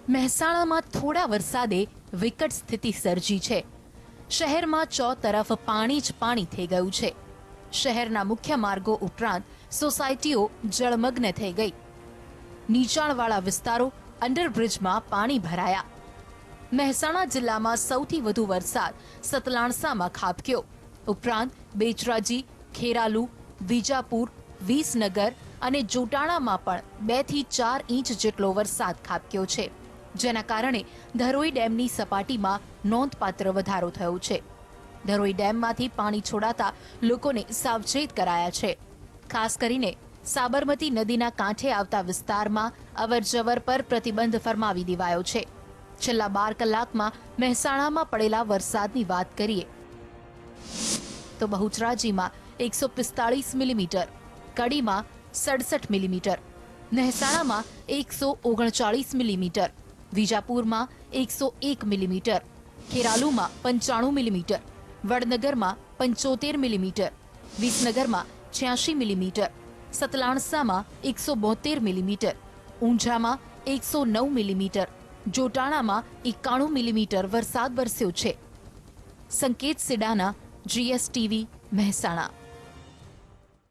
મહેસાણામાં થોડા વરસાદે વિકટ સ્થિતિ સર્જી છે। શહેરમાં ચોતરફ પાણી જ પાણી થઈ ગયું છે। શહેરના મુખ્ય માર્ગો ઉપરાંત સોસાયટીઓ જળમગ્ન થઈ ગઈ। નીચાણવાળા વિસ્તારો અંડરબ્રિજમાં પાણી ભરાયા। મહેસાણા જિલ્લામાં સૌથી વધુ વરસાદ સતલાણસામાં ખાબક્યો। ઉપરાંત બેચરાજી, ખેરાલુ, વિજાપુર, વિસનગર અને જોટાણામાં પણ 2 થી 4 ઇંચ જેટલો વરસાદ ખાબક્યો છે, જેના કારણે ધરોઈ ડેમની સપાટીમાં નોંધપાત્ર વધારો થયો છે। ધરોઈ ડેમમાંથી પાણી છોડાતા લોકોને સાવચેત કરાયા છે। ખાસ કરીને સાબરમતી નદીના કાંઠે આવતા વિસ્તારમાં અવરજવર પર પ્રતિબંધ ફરમાવી દેવાયો છે। છેલ્લા 12 કલાકમાં મહેસાણામાં પડેલા વરસાદની વાત કરીએ તો બહુચરાજીમાં 145 મિલીમીટર, કડીમાં 67 મિલીમીટર, મહેસાણામાં 139 મિલીમીટર, વિજાપુરમાં 101 મિલીમીટર, ખેરાલુમાં 95 મિલીમીટર, વડનગરમાં 75 મિલીમીટર, વિસનગરમાં 86 મિલીમીટર, સતલાણસામાં 172 મિલીમીટર, ઊંઝામાં 109 મિલીમીટર, જોટાણામાં 91 મિલીમીટર વરસાદ વરસ્યો છે। સંકેત સિડાના, GSTV, મહેસાણા।